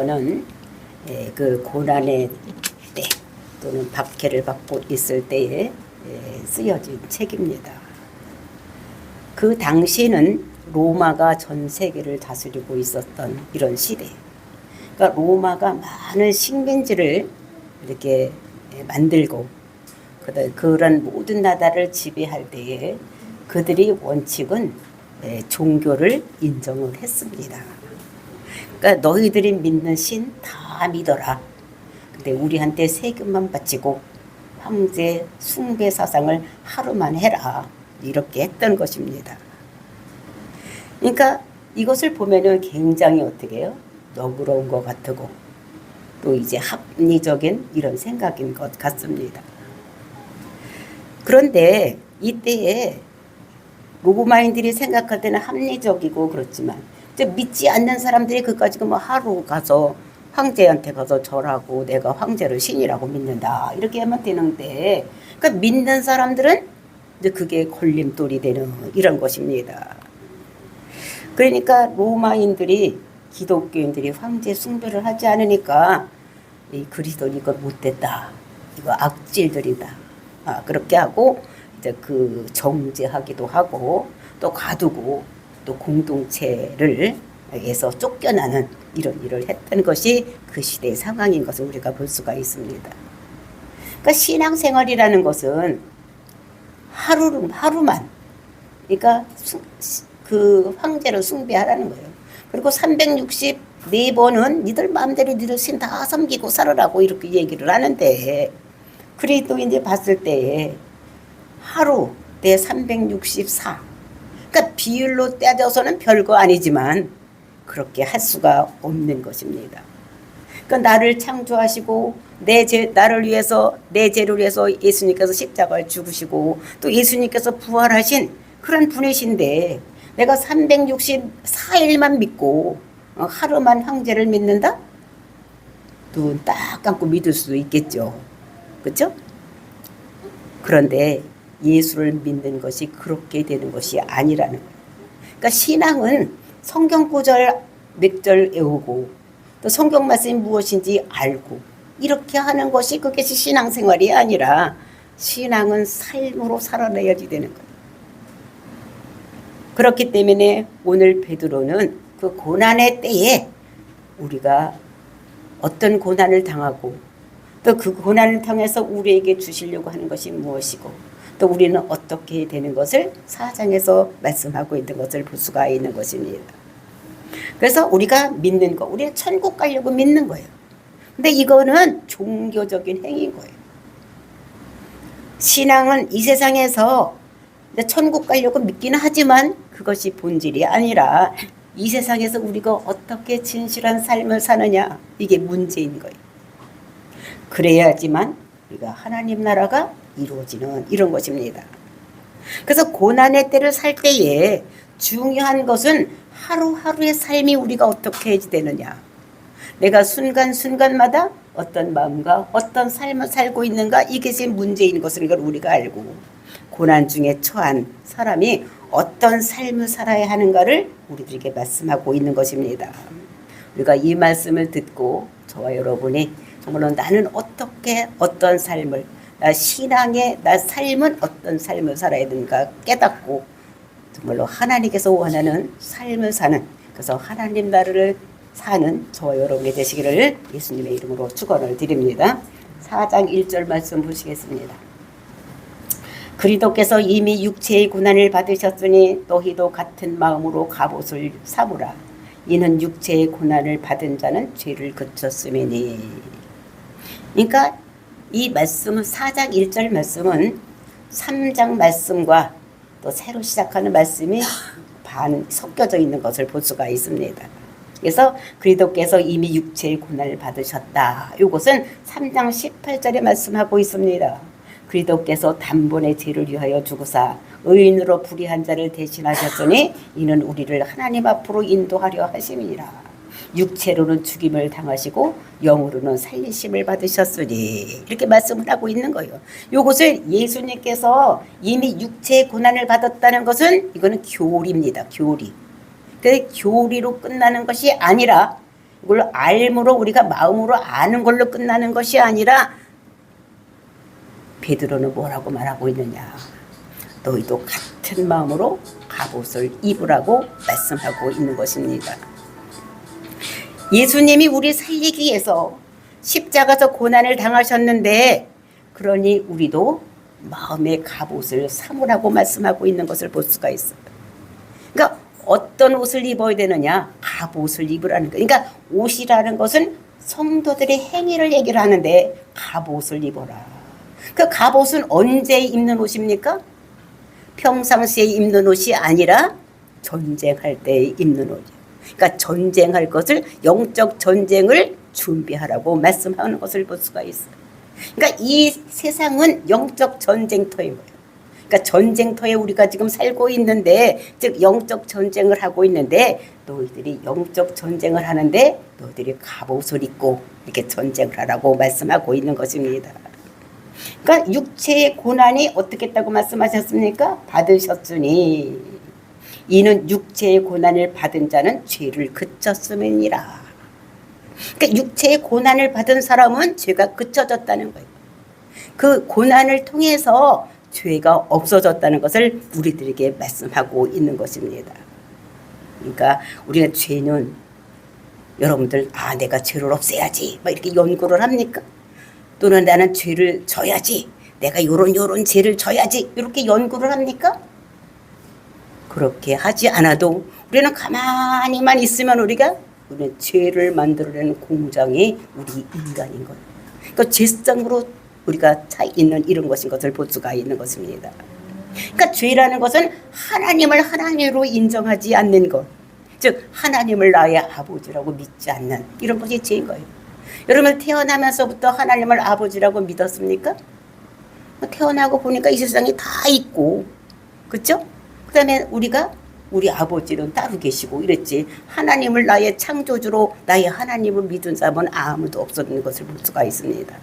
성경에서는 그 고난의 때 또는 박해를 받고 있을 때에 쓰여진 책입니다. 그 당시에는 로마가 전 세계를 다스리고 있었던 이런 시대. 그러니까 로마가 많은 식민지를 이렇게 만들고 그런 모든 나라를 지배할 때에 그들이 원칙은 종교를 인정을 했습니다. 그러니까 너희들이 믿는 신 다 믿어라. 근데 우리한테 세금만 바치고 황제 숭배 사상을 하루만 해라. 이렇게 했던 것입니다. 그러니까 이것을 보면은 굉장히 어떻게 해요? 너그러운 것 같고 또 이제 합리적인 이런 생각인 것 같습니다. 그런데 이때에 로마인들이 생각할 때는 합리적이고 그렇지만 이제 믿지 않는 사람들이 그까지 뭐 하루 가서 황제한테 가서 절하고 내가 황제를 신이라고 믿는다 이렇게 하면 되는데 그러니까 믿는 사람들은 이제 그게 걸림돌이 되는 이런 것입니다. 그러니까 로마인들이 기독교인들이 황제 숭배를 하지 않으니까 이 그리스도는 이거 못됐다 이거 악질들이다 그렇게 하고 이제 그 정죄하기도 하고 또 가두고 또 공동체를 에서 쫓겨나는 이런 일을 했던 것이 그 시대의 상황인 것을 우리가 볼 수가 있습니다. 그러니까 신앙생활이라는 것은 하루만 그러니까 그 황제를 숭배하라는 거예요. 그리고 364번은 니들 마음대로 니들 신 다 섬기고 살으라고 이렇게 얘기를 하는데 그래도 이제 봤을 때 하루 내 364 그러니까 비율로 따져서는 별거 아니지만 그렇게 할 수가 없는 것입니다. 그러니까 나를 창조하시고 나를 위해서 내 죄를 위해서 예수님께서 십자가를 죽으시고 또 예수님께서 부활하신 그런 분이신데 내가 364일만 믿고 하루만 황제를 믿는다? 눈 딱 감고 믿을 수도 있겠죠. 그렇죠? 그런데 예수를 믿는 것이 그렇게 되는 것이 아니라는 거예요. 그러니까 신앙은 성경 구절 몇 절 외우고 또 성경 말씀이 무엇인지 알고 이렇게 하는 것이 그것이 신앙생활이 아니라 신앙은 삶으로 살아내야지 되는 거예요. 그렇기 때문에 오늘 베드로는 그 고난의 때에 우리가 어떤 고난을 당하고 또 그 고난을 통해서 우리에게 주시려고 하는 것이 무엇이고 또 우리는 어떻게 되는 것을 4장에서 말씀하고 있는 것을 볼 수가 있는 것입니다. 그래서 우리가 믿는 거, 우리는 천국 가려고 믿는 거예요. 근데 이거는 종교적인 행위인 거예요. 신앙은 이 세상에서 천국 가려고 믿기는 하지만 그것이 본질이 아니라 이 세상에서 우리가 어떻게 진실한 삶을 사느냐 이게 문제인 거예요. 그래야지만 우리가 하나님 나라가 이루어지는 이런 것입니다. 그래서 고난의 때를 살 때에 중요한 것은 하루하루의 삶이 우리가 어떻게 해야 되느냐. 내가 순간순간마다 어떤 마음과 어떤 삶을 살고 있는가 이것이 문제인 것을 우리가 알고 고난 중에 처한 사람이 어떤 삶을 살아야 하는가를 우리들에게 말씀하고 있는 것입니다. 우리가 이 말씀을 듣고 저와 여러분이 정말로 나는 어떻게 어떤 삶을 신앙의 나 삶은 어떤 삶을 살아야 되는가 깨닫고 정말로 하나님께서 원하는 삶을 사는 그래서 하나님 나라를 사는 저와 여러분이 되시기를 예수님의 이름으로 축원을 드립니다. 4장 1절 말씀 보시겠습니다. 그리스도께서 이미 육체의 고난을 받으셨으니 너희도 같은 마음으로 갑옷을 삼으라. 이는 육체의 고난을 받은 자는 죄를 그쳤음이니. 그러니까 이 말씀은 4장 1절 말씀은 3장 말씀과 또 새로 시작하는 말씀이 섞여져 있는 것을 볼 수가 있습니다. 그래서 그리스도께서 이미 육체의 고난을 받으셨다. 이것은 3장 18절에 말씀하고 있습니다. 그리스도께서 단번에 죄를 위하여 죽으사 의인으로 불의한 자를 대신하셨으니 이는 우리를 하나님 앞으로 인도하려 하심이니라. 육체로는 죽임을 당하시고 영으로는 살리심을 받으셨으니 이렇게 말씀을 하고 있는 거예요. 이것을 예수님께서 이미 육체의 고난을 받았다는 것은 이거는 교리입니다. 교리. 그 교리로 끝나는 것이 아니라 그걸 알므로 우리가 마음으로 아는 걸로 끝나는 것이 아니라 베드로는 뭐라고 말하고 있느냐. 너희도 같은 마음으로 갑옷을 입으라고 말씀하고 있는 것입니다. 예수님이 우리 살리기 위해서 십자가에서 고난을 당하셨는데 그러니 우리도 마음의 갑옷을 삼으라고 말씀하고 있는 것을 볼 수가 있어요. 그러니까 어떤 옷을 입어야 되느냐? 갑옷을 입으라는 거예요. 그러니까 옷이라는 것은 성도들의 행위를 얘기를 하는데 갑옷을 입어라. 그 갑옷은 언제 입는 옷입니까? 평상시에 입는 옷이 아니라 전쟁할 때 입는 옷이에요. 그러니까 전쟁할 것을 영적 전쟁을 준비하라고 말씀하는 것을 볼 수가 있어요. 그러니까 이 세상은 영적 전쟁터예요. 그러니까 전쟁터에 우리가 지금 살고 있는데 즉 영적 전쟁을 하고 있는데 너희들이 영적 전쟁을 하는데 너희들이 갑옷을 입고 이렇게 전쟁을 하라고 말씀하고 있는 것입니다. 그러니까 육체의 고난이 어떻게 했다고 말씀하셨습니까? 받으셨으니 이는 육체의 고난을 받은 자는 죄를 그쳤음이니라. 그러니까 육체의 고난을 받은 사람은 죄가 그쳐졌다는 거예요. 그 고난을 통해서 죄가 없어졌다는 것을 우리들에게 말씀하고 있는 것입니다. 그러니까 우리가 죄는 여러분들 내가 죄를 없애야지 막 이렇게 연구를 합니까? 또는 나는 죄를 져야지 내가 요런 죄를 져야지 이렇게 연구를 합니까? 그렇게 하지 않아도 우리는 가만히만 있으면 우리는 죄를 만들어내는 공장이 우리 인간인 거예요. 그러니까 죄성으로 우리가 차 있는 이런 것인 것을 볼 수가 있는 것입니다. 그러니까 죄라는 것은 하나님을 하나님으로 인정하지 않는 것, 즉 하나님을 나의 아버지라고 믿지 않는 이런 것이 죄인 거예요. 여러분 태어나면서부터 하나님을 아버지라고 믿었습니까? 태어나고 보니까 이 세상이 다 있고, 그렇죠? 그 다음에 우리 아버지는 따로 계시고 이랬지. 하나님을 나의 창조주로 나의 하나님을 믿은 사람은 아무도 없었는 것을 볼 수가 있습니다.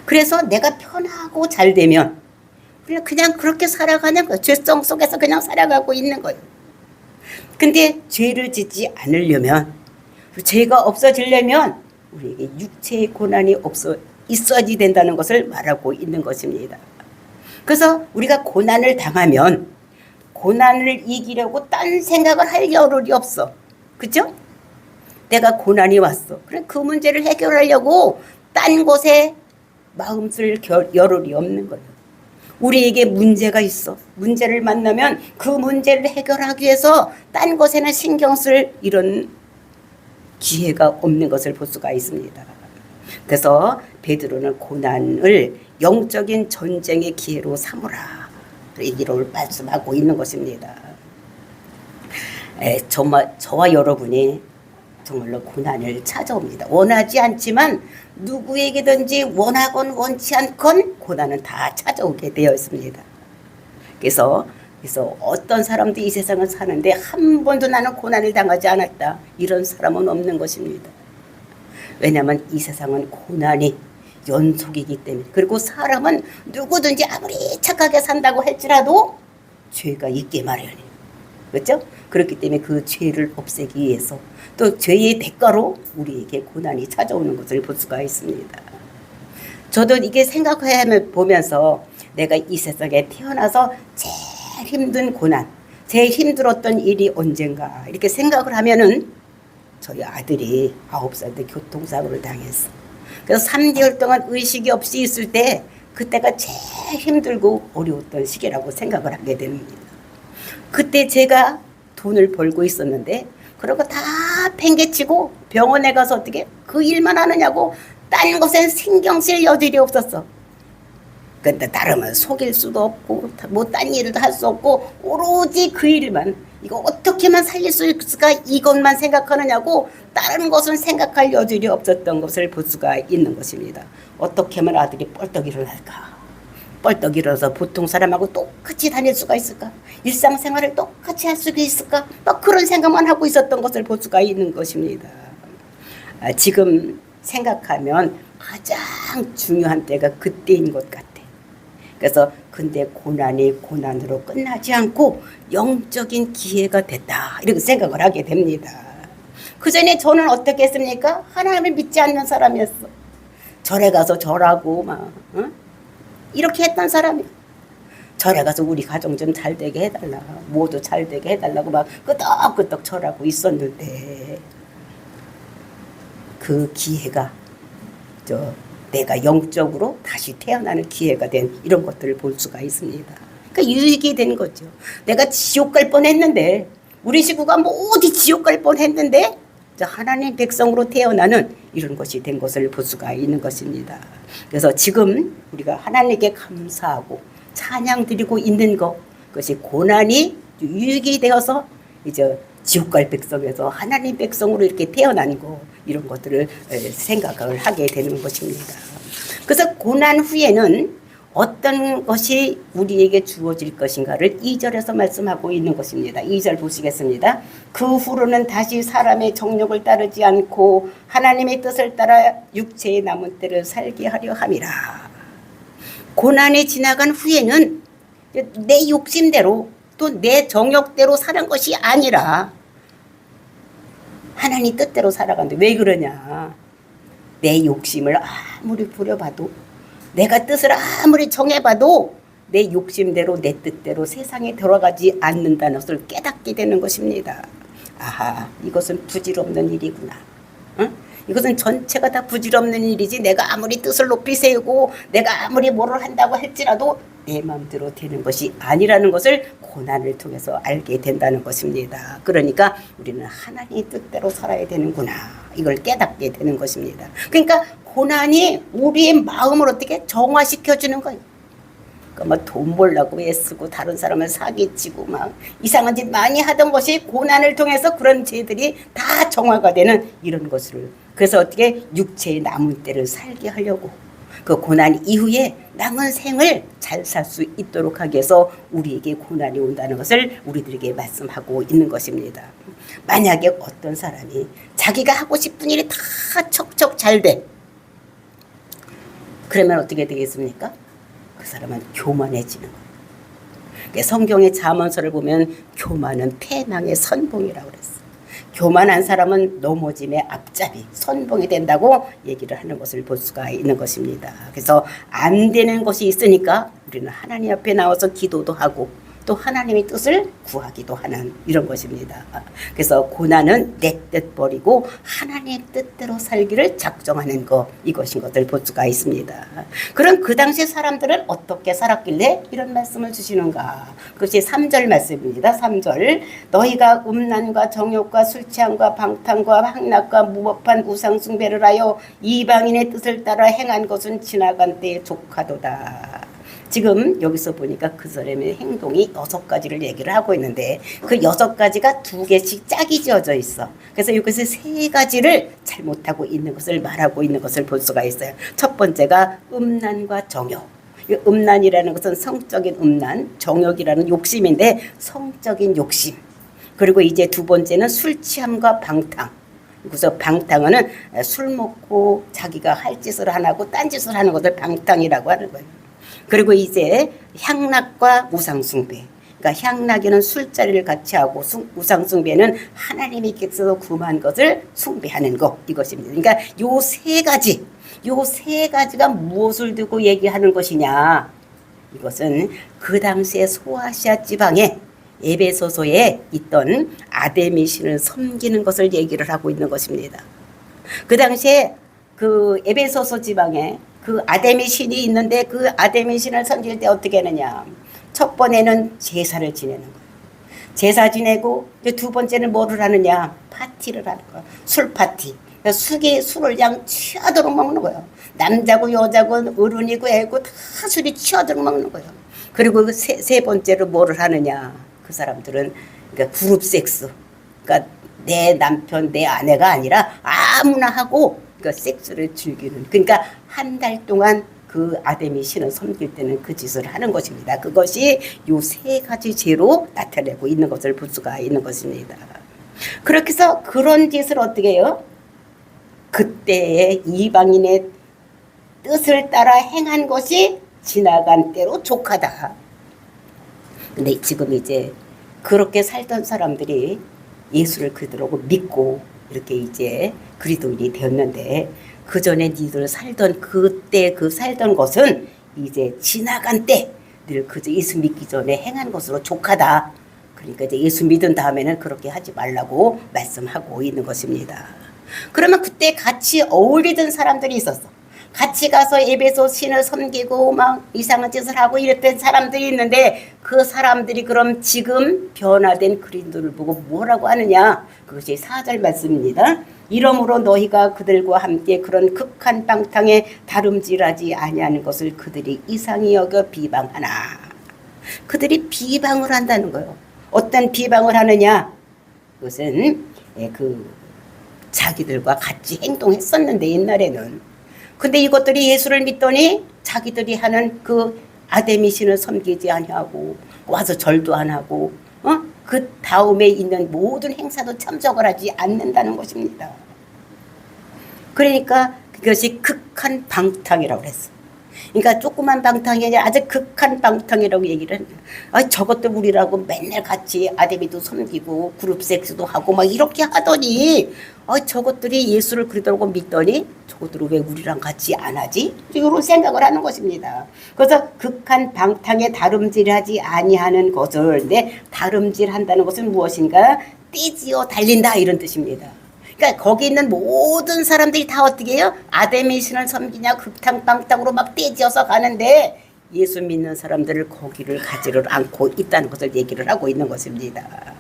그래서 내가 편하고 잘 되면 그냥 그렇게 살아가는 거예요. 죄성 속에서 그냥 살아가고 있는 거예요. 근데 죄를 짓지 않으려면, 죄가 없어지려면 우리에게 육체의 고난이 있어야지 된다는 것을 말하고 있는 것입니다. 그래서 우리가 고난을 당하면 고난을 이기려고 딴 생각을 할 여력이 없어. 그죠? 내가 고난이 왔어. 그럼 그 문제를 해결하려고 딴 곳에 마음 쓸 여력이 없는 거예요. 우리에게 문제가 있어. 문제를 만나면 그 문제를 해결하기 위해서 딴 곳에는 신경 쓸 이런 기회가 없는 것을 볼 수가 있습니다. 그래서 베드로는 고난을 영적인 전쟁의 기회로 삼으라 이를 말씀하고 있는 것입니다. 저와 여러분이 정말로 고난을 찾아옵니다. 원하지 않지만 누구에게든지 원하건 원치 않건 고난은 다 찾아오게 되어 있습니다. 그래서 어떤 사람도 이 세상을 사는데 한 번도 나는 고난을 당하지 않았다, 이런 사람은 없는 것입니다. 왜냐하면 이 세상은 고난이 연속이기 때문에. 그리고 사람은 누구든지 아무리 착하게 산다고 할지라도 죄가 있게 마련이에요. 그렇죠? 그렇기 때문에 그 죄를 없애기 위해서 또 죄의 대가로 우리에게 고난이 찾아오는 것을 볼 수가 있습니다. 저도 이게 생각해 보면서 내가 이 세상에 태어나서 제일 힘든 고난, 제일 힘들었던 일이 언젠가 이렇게 생각을 하면은 저희 아들이 9살 때 교통사고를 당했어. 그래서 3개월 동안 의식이 없이 있을 때 그때가 제일 힘들고 어려웠던 시기라고 생각을 하게 됩니다. 그때 제가 돈을 벌고 있었는데 그러고 다 팽개치고 병원에 가서 어떻게 그 일만 하느냐고 딴 것엔 신경 쓸 여질이 없었어. 근데 다르면 속일 수도 없고 뭐 딴 일도 할 수 없고 오로지 그 일만, 이거 어떻게만 살릴 수 있을까 이것만 생각하느냐고 다른 것은 생각할 여질이 없었던 것을 볼 수가 있는 것입니다. 어떻게 하면 아들이 뻘떡 일어날까? 뻘떡 일어나서 보통 사람하고 똑같이 다닐 수가 있을까? 일상생활을 똑같이 할 수가 있을까? 막 그런 생각만 하고 있었던 것을 볼 수가 있는 것입니다. 지금 생각하면 가장 중요한 때가 그때인 것 같아. 그래서 근데 고난이 고난으로 끝나지 않고 영적인 기회가 됐다, 이렇게 생각을 하게 됩니다. 그 전에 저는 어떻게 했습니까? 하나님을 믿지 않는 사람이었어. 절에 가서 절하고 막 이렇게 했던 사람이야. 절에 가서 우리 가정 좀 잘 되게 해달라, 모두 잘 되게 해달라고 막 끄덕끄덕 절하고 있었는데 그 기회가 내가 영적으로 다시 태어나는 기회가 된 이런 것들을 볼 수가 있습니다. 그러니까 유익이 된 거죠. 내가 지옥 갈 뻔했는데, 우리 식구가 뭐 어디 지옥 갈 뻔했는데 하나님 백성으로 태어나는 이런 것이 된 것을 볼 수가 있는 것입니다. 그래서 지금 우리가 하나님께 감사하고 찬양 드리고 있는 것, 그것이 고난이 유익이 되어서 이제 지옥 갈 백성에서 하나님 백성으로 이렇게 태어난 거, 이런 것들을 생각을 하게 되는 것입니다. 그래서 고난 후에는 어떤 것이 우리에게 주어질 것인가를 2절에서 말씀하고 있는 것입니다. 2절 보시겠습니다. 그 후로는 다시 사람의 정욕을 따르지 않고 하나님의 뜻을 따라 육체의 남은 때를 살게 하려 함이라. 고난이 지나간 후에는 내 욕심대로 또 내 정욕대로 사는 것이 아니라 하나님 뜻대로 살아간다. 왜 그러냐? 내 욕심을 아무리 부려봐도, 내가 뜻을 아무리 정해봐도 내 욕심대로 내 뜻대로 세상에 들어가지 않는다는 것을 깨닫게 되는 것입니다. 아하, 이것은 부질없는 일이구나. 응? 이것은 전체가 다 부질없는 일이지, 내가 아무리 뜻을 높이 세우고 내가 아무리 뭐를 한다고 할지라도 내 마음대로 되는 것이 아니라는 것을 고난을 통해서 알게 된다는 것입니다. 그러니까 우리는 하나님의 뜻대로 살아야 되는구나, 이걸 깨닫게 되는 것입니다. 그러니까 고난이 우리의 마음을 어떻게 정화시켜주는 거예요. 그러니까 뭐 돈 벌려고 애쓰고 다른 사람을 사기치고 막 이상한 짓 많이 하던 것이 고난을 통해서 그런 죄들이 다 정화가 되는 이런 것을, 그래서 어떻게 육체의 남은 때를 살게 하려고 그 고난 이후에 남은 생을 잘 살 수 있도록 하기 위해서 우리에게 고난이 온다는 것을 우리들에게 말씀하고 있는 것입니다. 만약에 어떤 사람이 자기가 하고 싶은 일이 다 척척 잘 돼, 그러면 어떻게 되겠습니까? 그 사람은 교만해지는 거예요. 성경의 잠언서를 보면 교만은 패망의 선봉이라고 그랬어요. 교만한 사람은 넘어짐의 앞잡이, 선봉이 된다고 얘기를 하는 것을 볼 수가 있는 것입니다. 그래서 안 되는 것이 있으니까 우리는 하나님 앞에 나와서 기도도 하고 또 하나님의 뜻을 구하기도 하는 이런 것입니다. 그래서 고난은 내 뜻 버리고 하나님의 뜻대로 살기를 작정하는 것, 이것인 것을 볼 수가 있습니다. 그럼 그 당시 사람들은 어떻게 살았길래 이런 말씀을 주시는가? 그것이 3절 말씀입니다. 3절, 너희가 음란과 정욕과 술 취함과 방탕과 향락과 무법한 우상 숭배를 하여 이방인의 뜻을 따라 행한 것은 지나간 때에 족하도다. 지금 여기서 보니까 그 사람의 행동이 6가지를 얘기를 하고 있는데 그 6가지가 2개씩 짝이 지어져 있어. 그래서 여기서 3가지를 잘못하고 있는 것을 말하고 있는 것을 볼 수가 있어요. 첫 번째가 음란과 정욕. 음란이라는 것은 성적인 음란, 정욕이라는 욕심인데 성적인 욕심. 그리고 이제 2번째는 술 취함과 방탕. 그래서 방탕은 술 먹고 자기가 할 짓을 안 하고 딴 짓을 하는 것을 방탕이라고 하는 거예요. 그리고 이제 향락과 우상숭배. 그러니까 향락에는 술자리를 같이 하고 우상숭배는 하나님께서 구한 것을 숭배하는 것, 이것입니다. 그러니까 요 3가지가 무엇을 두고 얘기하는 것이냐? 이것은 그 당시에 소아시아 지방에 에베소서에 있던 아데미 신을 섬기는 것을 얘기를 하고 있는 것입니다. 그 당시에 그 에베소서 지방에 그 아데미 신이 있는데 그 아데미 신을 섬길 때 어떻게 하느냐? 첫 번에는 제사를 지내는 거예요. 제사 지내고 이제 2번째는 뭐를 하느냐? 파티를 하는 거예요. 술 파티. 술을 그냥 취하도록 먹는 거예요. 남자고 여자고 어른이고 애고 다 술이 취하도록 먹는 거예요. 그리고 세 번째로 뭐를 하느냐? 그 사람들은 그러니까 그룹 섹스. 그러니까 내 남편, 내 아내가 아니라 아무나 하고 그러니까 섹스를 즐기는. 그러니까 한 달 동안 그 아데미 신을 섬길 때는 그 짓을 하는 것입니다. 그것이 요 3가지 죄로 나타내고 있는 것을 볼 수가 있는 것입니다. 그렇게 해서 그런 짓을 어떻게 해요? 그때의 이방인의 뜻을 따라 행한 것이 지나간 때로 족하다. 근데 지금 이제 그렇게 살던 사람들이 예수를 그대로 믿고 그렇게 이제 그리스도인이 되었는데 그 전에 니들 살던 그때 그 살던 것은 이제 지나간 때 늘 그저 예수 믿기 전에 행한 것으로 족하다. 그러니까 이제 예수 믿은 다음에는 그렇게 하지 말라고 말씀하고 있는 것입니다. 그러면 그때 같이 어울리던 사람들이 있었어. 같이 가서 예배소 신을 섬기고 막 이상한 짓을 하고 이랬던 사람들이 있는데 그 사람들이 그럼 지금 변화된 그리스도를 보고 뭐라고 하느냐? 그것이 4절 말씀입니다. 이러므로 너희가 그들과 함께 그런 극한 방탕에 다름질하지 아니하는 것을 그들이 이상히 여겨 비방하나. 그들이 비방을 한다는 거예요. 어떤 비방을 하느냐? 그것은 그 자기들과 같이 행동했었는데 옛날에는. 근데 이것들이 예수를 믿더니 자기들이 하는 그 아데미 신을 섬기지 아니하고 와서 절도 안 하고 그 다음에 있는 모든 행사도 참석을 하지 않는다는 것입니다. 그러니까 그것이 극한 방탕이라고 그랬어. 그러니까 조그만 방탕이 아니라 아주 극한 방탕이라고 얘기를 해요. 저것도 우리라고 맨날 같이 아데미도 섬기고 그룹 섹스도 하고 막 이렇게 하더니 저것들이 예수를 그리도록 믿더니 저것들은 왜 우리랑 같이 안 하지? 이런 생각을 하는 것입니다. 그래서 극한 방탕에 다름질하지 아니하는 것을 근데 다름질한다는 것은 무엇인가? 떼지어 달린다 이런 뜻입니다. 그러니까 거기 있는 모든 사람들이 다 어떻게 해요? 아데미 신을 섬기냐 극탕방탕으로 막 떼지어서 가는데 예수 믿는 사람들을 거기를 가지를 않고 있다는 것을 얘기를 하고 있는 것입니다.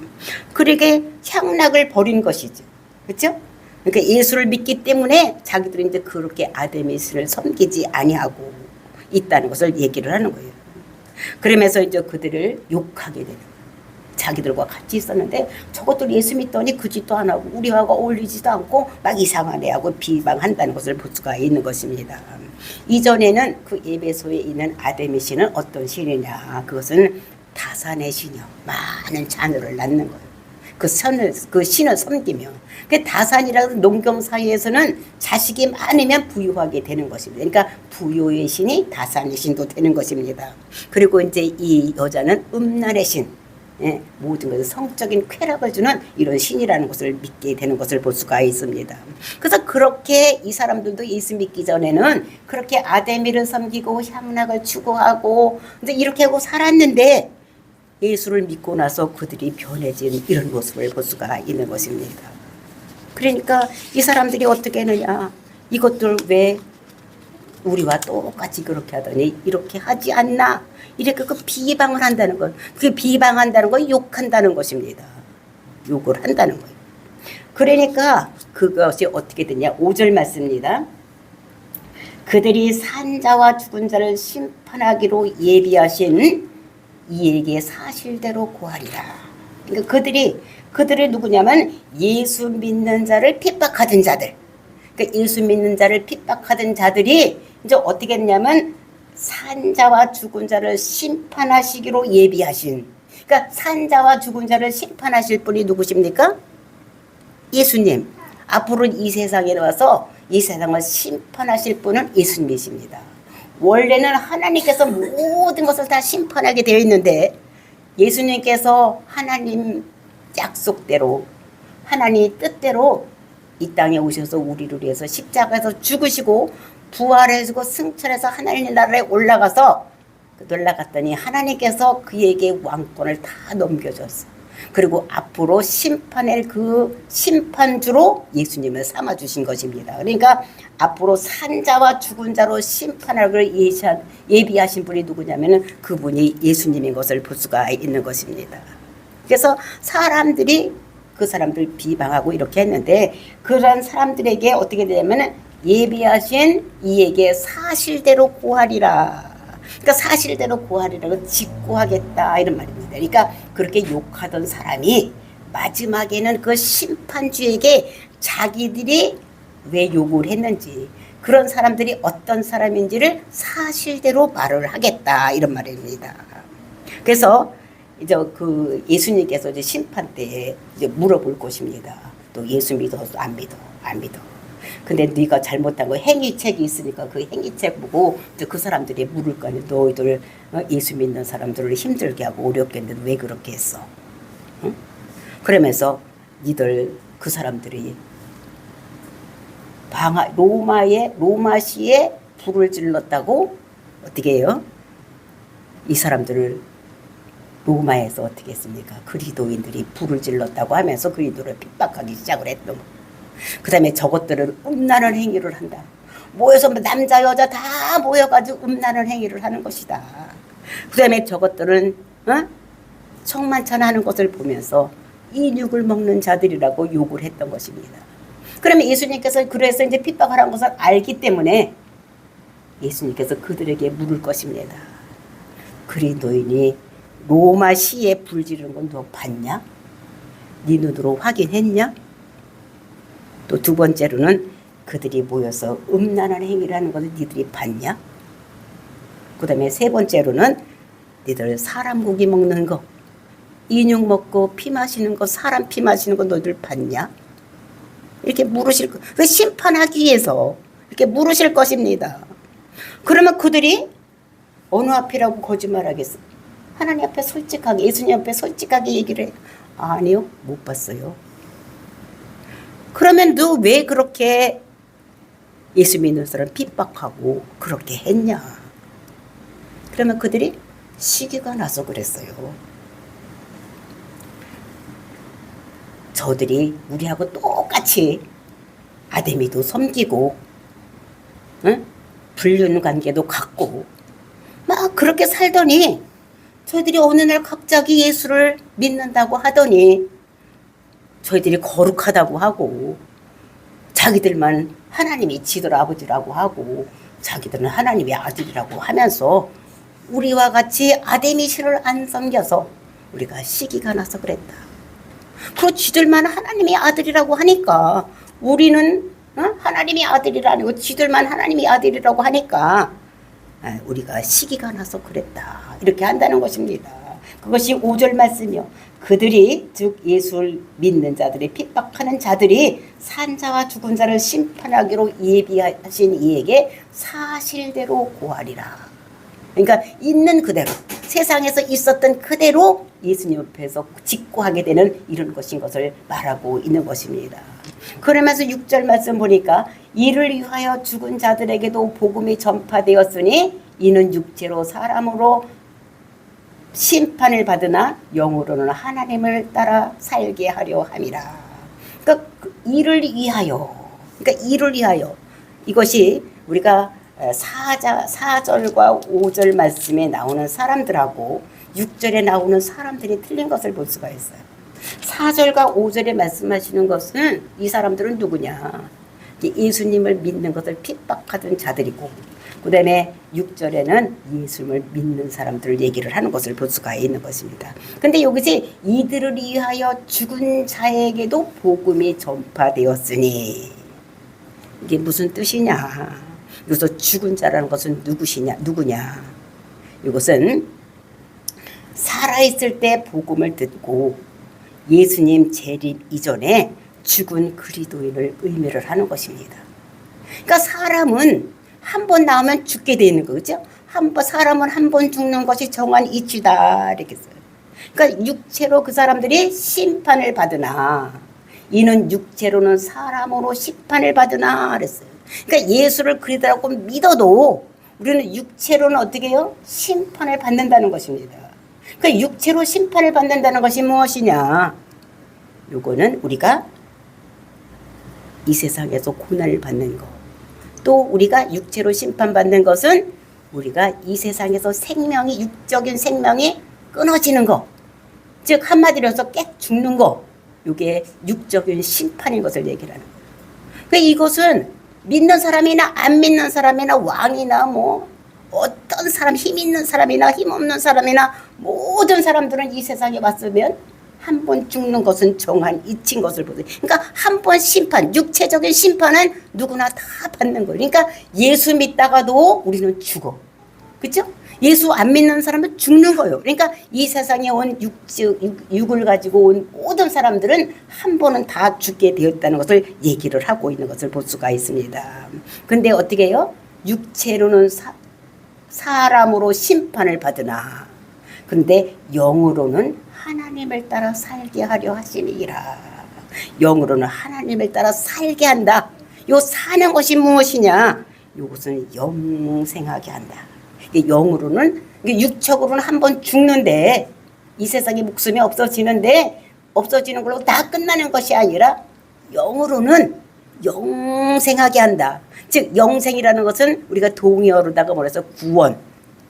그러게 향락을 버린 것이죠. 그렇죠? 그러니까 예수를 믿기 때문에 자기들은 이제 그렇게 아데미 신을 섬기지 아니하고 있다는 것을 얘기를 하는 거예요. 그러면서 이제 그들을 욕하게 되는 거예요. 자기들과 같이 있었는데 저것들 예수 믿더니 그 짓도 안 하고 우리하고 어울리지도 않고 막 이상한 애하고 비방한다는 것을 볼 수가 있는 것입니다. 이전에는 그 예배소에 있는 아데미 신은 어떤 신이냐? 그것은 다산의 신이요. 많은 자녀를 낳는 거예요. 그 신을 섬기며. 그 다산이라는 농경 사회에서는 자식이 많으면 부유하게 되는 것입니다. 그러니까 부유의 신이 다산의 신도 되는 것입니다. 그리고 이제 이 여자는 음란의 신. 모든 것을 성적인 쾌락을 주는 이런 신이라는 것을 믿게 되는 것을 볼 수가 있습니다. 그래서 그렇게 이 사람들도 예수 믿기 전에는 그렇게 아데미를 섬기고 향락을 추구하고 이제 이렇게 하고 살았는데 예수를 믿고 나서 그들이 변해진 이런 모습을 볼 수가 있는 것입니다. 그러니까 이 사람들이 어떻게 했느냐? 이것들 왜 우리와 똑같이 그렇게 하더니 이렇게 하지 않나? 이렇게 그 비방을 한다는 것. 그 비방한다는 건 욕한다는 것입니다. 욕을 한다는 거예요. 그러니까 그것이 어떻게 되냐? 5절 말씀입니다. 그들이 산자와 죽은 자를 심판하기로 예비하신 이에게 사실대로 고하리라. 그러니까 그들이 누구냐면 예수 믿는 자를 핍박하던 자들. 그러니까 예수 믿는 자를 핍박하던 자들이 이제 어떻게 했냐면 산자와 죽은 자를 심판하시기로 예비하신. 그러니까 산자와 죽은 자를 심판하실 분이 누구십니까? 예수님. 앞으로 이 세상에 와서 이 세상을 심판하실 분은 예수님이십니다. 원래는 하나님께서 모든 것을 다 심판하게 되어 있는데 예수님께서 하나님 약속대로 하나님 뜻대로 이 땅에 오셔서 우리를 위해서 십자가에서 죽으시고 부활해서 승천해서 하나님 나라에 올라갔더니 하나님께서 그에게 왕권을 다 넘겨줬어. 그리고 앞으로 심판할 그 심판주로 예수님을 삼아주신 것입니다. 그러니까 앞으로 산자와 죽은 자로 심판할 걸 예비하신 분이 누구냐면 그분이 예수님인 것을 볼 수가 있는 것입니다. 그래서 사람들이 그 사람들 비방하고 이렇게 했는데 그런 사람들에게 어떻게 되냐면 예비하신 이에게 사실대로 고하리라. 그러니까 사실대로 고하리라고 직고하겠다 이런 말입니다. 그러니까 그렇게 욕하던 사람이 마지막에는 그 심판주에게 자기들이 왜 욕을 했는지 그런 사람들이 어떤 사람인지를 사실대로 말을 하겠다 이런 말입니다. 그래서 이제 그 예수님께서 이제 심판 때에 이제 물어볼 것입니다. 또 예수 믿어 안 믿어 안 믿어. 근데 네가 잘못한 거 행위책이 있으니까 그 행위책 보고 그 사람들이 물을 거 아니야. 너희들 예수 믿는 사람들을 힘들게 하고 어렵게 했는데 왜 그렇게 했어? 응? 그러면서 니들 그 사람들이 로마시에 불을 질렀다고 어떻게 해요? 이 사람들을 로마에서 어떻게 했습니까? 그리스도인들이 불을 질렀다고 하면서 그리스도를 핍박하기 시작을 했던 거예요. 그 다음에 저것들은 음란한 행위를 한다. 모여서 남자 여자 다 모여가지고 음란한 행위를 하는 것이다. 그 다음에 저것들은 청만찬하는 것을 보면서 인육을 먹는 자들이라고 욕을 했던 것입니다. 그러면 예수님께서 그래서 이제 핍박하라는 것을 알기 때문에 예수님께서 그들에게 물을 것입니다. 그리스도인이 로마 시에 불 지르는 건 너 봤냐? 네 눈으로 확인했냐? 또 두 번째로는 그들이 모여서 음란한 행위를 하는 것을 니들이 봤냐? 그 다음에 세 번째로는 니들 사람 고기 먹는 거, 인육 먹고 피 마시는 거, 사람 피 마시는 거 너희들 봤냐? 이렇게 물으실 거. 그 심판하기 위해서 이렇게 물으실 것입니다. 그러면 그들이 어느 앞이라고 거짓말하겠어? 하나님 앞에 솔직하게, 예수님 앞에 솔직하게 얘기를 해. 아니요, 못 봤어요. 그러면 너 왜 그렇게 예수 믿는 사람 핍박하고 그렇게 했냐? 그러면 그들이 시기가 나서 그랬어요. 저들이 우리하고 똑같이 아데미도 섬기고 불륜 관계도 갖고 막 그렇게 살더니 저희들이 어느 날 갑자기 예수를 믿는다고 하더니 저희들이 거룩하다고 하고 자기들만 하나님이 지들 아버지라고 하고 자기들은 하나님의 아들이라고 하면서 우리와 같이 아데미 신을 안 섬겨서 우리가 시기가 나서 그랬다. 그 지들만 하나님의 아들이라고 하니까 우리는 하나님의 아들이라고 지들만 하나님의 아들이라고 하니까 우리가 시기가 나서 그랬다. 이렇게 한다는 것입니다. 그것이 5절 말씀이요. 그들이 즉 예수를 믿는 자들이 핍박하는 자들이 산자와 죽은 자를 심판하기로 예비하신 이에게 사실대로 고하리라. 그러니까 있는 그대로 세상에서 있었던 그대로 예수님 앞에서 직고하게 되는 이런 것인 것을 말하고 있는 것입니다. 그러면서 6절 말씀 보니까 이를 위하여 죽은 자들에게도 복음이 전파되었으니 이는 육체로 사람으로 심판을 받으나 영으로는 하나님을 따라 살게 하려 함이라. 그러니까 이를 위하여, 그러니까 이를 위하여 이것이 우리가 4절과 5절 말씀에 나오는 사람들하고 6절에 나오는 사람들이 틀린 것을 볼 수가 있어요. 4절과 5절에 말씀하시는 것은 이 사람들은 누구냐? 예수님을 믿는 것을 핍박하던 자들이고 그 다음에 6절에는 예수님을 믿는 사람들을 얘기를 하는 것을 볼 수가 있는 것입니다. 근데 여기서 이들을 위하여 죽은 자에게도 복음이 전파되었으니 이게 무슨 뜻이냐? 여기서 죽은 자라는 것은 누구냐? 이것은 살아있을 때 복음을 듣고 예수님 재림 이전에 죽은 그리스도인을 의미를 하는 것입니다. 그러니까 사람은 한 번 나오면 죽게 되는 거죠. 사람은 한 번 죽는 것이 정한 이치다 이렇게 써요. 그러니까 육체로 그 사람들이 심판을 받으나 이는 육체로는 사람으로 심판을 받으나 그랬어요. 그러니까 예수를 그리스도라고 믿어도 우리는 육체로는 어떻게 해요? 심판을 받는다는 것입니다. 그러니까 육체로 심판을 받는다는 것이 무엇이냐? 요거는 우리가 이 세상에서 고난을 받는 거. 또 우리가 육체로 심판받는 것은 우리가 이 세상에서 육적인 생명이 끊어지는 거. 즉 한마디로 해서 깨 죽는 거. 이게 육적인 심판인 것을 얘기를 하는 거예요. 그러니까 이것은 믿는 사람이나 안 믿는 사람이나 왕이나 뭐 어떤 사람, 힘 있는 사람이나 힘 없는 사람이나 모든 사람들은 이 세상에 왔으면 한 번 죽는 것은 정한 이치인 것을 보세요. 그러니까 한 번 심판, 육체적인 심판은 누구나 다 받는 거예요. 그러니까 예수 믿다가도 우리는 죽어. 그렇죠? 예수 안 믿는 사람은 죽는 거예요. 그러니까 이 세상에 온 육을 가지고 온 모든 사람들은 한 번은 다 죽게 되었다는 것을 얘기를 하고 있는 것을 볼 수가 있습니다. 근데 어떻게 해요? 육체로는 사람으로 심판을 받으나 그런데 영으로는 하나님을 따라 살게 하려 하시니라. 영으로는 하나님을 따라 살게 한다. 요 사는 것이 무엇이냐? 이것은 영생하게 한다. 이게 영으로는, 이게 육적으로는 한번 죽는데, 이 세상에 목숨이 없어지는데, 없어지는 걸로 다 끝나는 것이 아니라 영으로는 영생하게 한다. 즉 영생이라는 것은 우리가 동의어로다가 뭐래서 구원,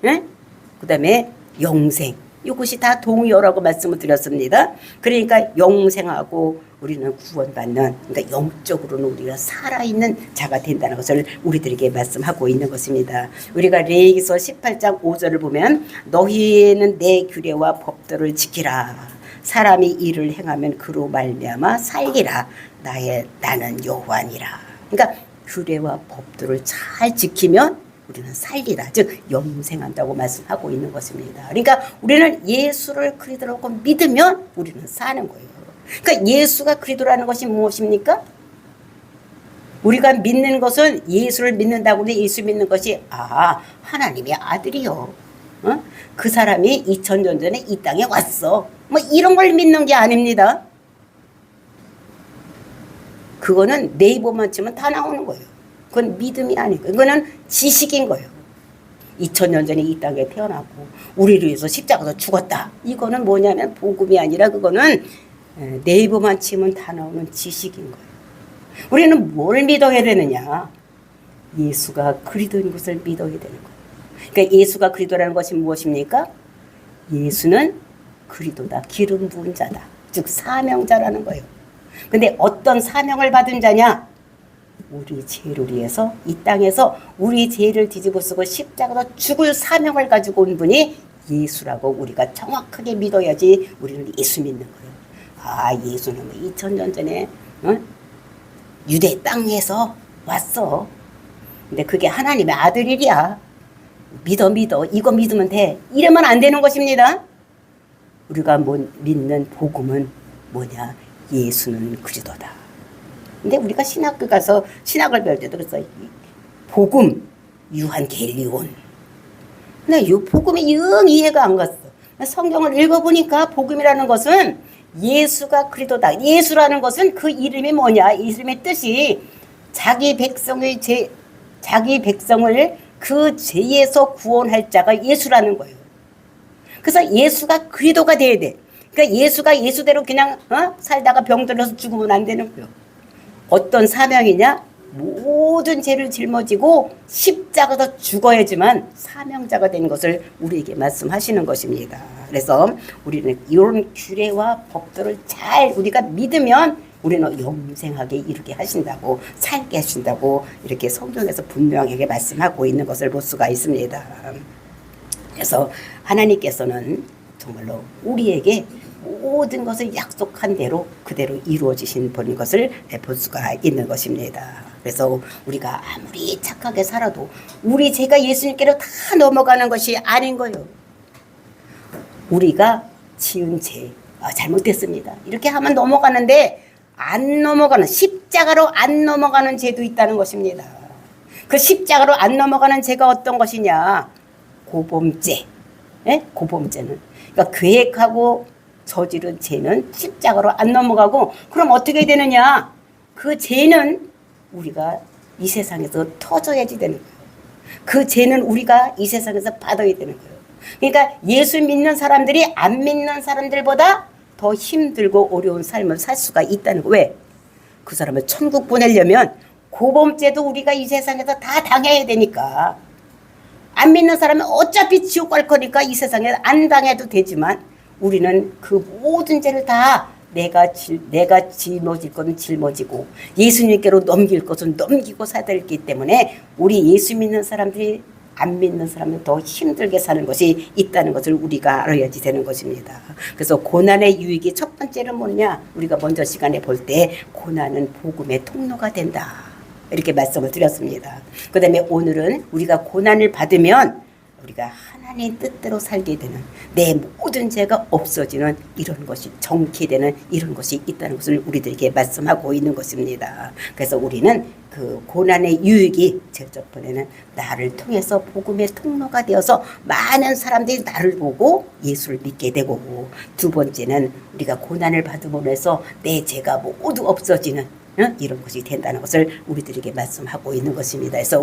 그 다음에 영생, 이것이 다 동의어라고 말씀을 드렸습니다. 그러니까 영생하고 우리는 구원받는, 그러니까 영적으로는 우리가 살아있는 자가 된다는 것을 우리들에게 말씀하고 있는 것입니다. 우리가 레위기서 18장 5절을 보면 너희는 내 규례와 법도를 지키라. 사람이 이를 행하면 그로 말미암아 살리라. 나는 여호와니라. 그러니까 규례와 법도를 잘 지키면 우리는 살리라. 즉 영생한다고 말씀하고 있는 것입니다. 그러니까 우리는 예수를 그리스도라고 믿으면 우리는 사는 거예요. 그러니까 예수가 그리스도라는 것이 무엇입니까? 우리가 믿는 것은 예수를 믿는다고 해서 예수 믿는 것이 하나님의 아들이요. 그 사람이 2000년 전에 이 땅에 왔어. 뭐 이런 걸 믿는 게 아닙니다. 그거는 네이버만 치면 다 나오는 거예요. 그건 믿음이 아니고 그거는 지식인 거예요. 2000년 전에 이 땅에 태어나고 우리를 위해서 십자가에서 죽었다. 이거는 뭐냐면 복음이 아니라 그거는 네이버만 치면 다 나오는 지식인 거예요. 우리는 뭘 믿어야 되느냐? 예수가 그리스도인 것을 믿어야 되는 거예요. 그러니까 예수가 그리스도라는 것이 무엇입니까? 예수는 그리스도다. 기름 부은 자다. 즉 사명자라는 거예요. 근데 어떤 사명을 받은 자냐? 우리 죄를 위해서 이 땅에서 우리 죄를 뒤집어 쓰고 십자가로 죽을 사명을 가지고 온 분이 예수라고 우리가 정확하게 믿어야지 우리는 예수 믿는 거예요. 예수는 2000년 전에 유대 땅에서 왔어. 근데 그게 하나님의 아들이야. 믿어 이거 믿으면 돼. 이러면 안 되는 것입니다. 우리가 믿는 복음은 뭐냐? 예수는 그리스도다. 근데 우리가 신학교 가서 신학을 배울 때도 그랬어. 복음 유한겔리온. 근데 이 복음이 영 이해가 안 갔어. 성경을 읽어보니까 복음이라는 것은 예수가 그리스도다. 예수라는 것은 그 이름이 뭐냐? 이름의 뜻이 자기 백성을 그 죄에서 구원할 자가 예수라는 거예요. 그래서 예수가 그리스도가 돼야 돼. 그러니까 예수가 예수대로 그냥 살다가 병들어서 죽으면 안 되는 거예요. 어떤 사명이냐? 모든 죄를 짊어지고 십자가에서 죽어야지만 사명자가 된 것을 우리에게 말씀하시는 것입니다. 그래서 우리는 이런 규례와 법도를 잘 우리가 믿으면 우리는 영생하게 이루게 하신다고, 살게 하신다고 이렇게 성경에서 분명하게 말씀하고 있는 것을 볼 수가 있습니다. 그래서 하나님께서는 정말로 우리에게 모든 것을 약속한 대로 그대로 이루어지신 분인 것을 볼 수가 있는 것입니다. 그래서 우리가 아무리 착하게 살아도 우리 죄가 예수님께로 다 넘어가는 것이 아닌 거예요. 우리가 지은 죄, 잘못됐습니다. 이렇게 하면 넘어가는데 안 넘어가는, 십자가로 안 넘어가는 죄도 있다는 것입니다. 그 십자가로 안 넘어가는 죄가 어떤 것이냐? 고범죄. 고범죄는. 그러니까 계획하고 저지른 죄는 십자가로 안 넘어가고, 그럼 어떻게 되느냐? 그 죄는 우리가 이 세상에서 터져야지 되는 거예요. 그 죄는 우리가 이 세상에서 받아야 되는 거예요. 그러니까 예수 믿는 사람들이 안 믿는 사람들보다 더 힘들고 어려운 삶을 살 수가 있다는 거예요. 왜? 그 사람을 천국 보내려면 고범죄도 우리가 이 세상에서 다 당해야 되니까. 안 믿는 사람은 어차피 지옥 갈 거니까 이 세상에 안 당해도 되지만, 우리는 그 모든 죄를 다 내가 짊어질 것은 짊어지고 예수님께로 넘길 것은 넘기고 살아야 되기 때문에 우리 예수 믿는 사람들이 안 믿는 사람은 더 힘들게 사는 것이 있다는 것을 우리가 알아야지 되는 것입니다. 그래서 고난의 유익이 첫 번째는 뭐냐? 우리가 먼저 시간에 볼 때 고난은 복음의 통로가 된다. 이렇게 말씀을 드렸습니다. 그 다음에 오늘은 우리가 고난을 받으면 우리가 하나님 뜻대로 살게 되는, 내 모든 죄가 없어지는 이런 것이 정케되는 이런 것이 있다는 것을 우리들에게 말씀하고 있는 것입니다. 그래서 우리는 그 고난의 유익이 첫 번째는 나를 통해서 복음의 통로가 되어서 많은 사람들이 나를 보고 예수를 믿게 되고, 두 번째는 우리가 고난을 받음으로 해서 내 죄가 모두 없어지는 이런 것이 된다는 것을 우리들에게 말씀하고 있는 것입니다. 그래서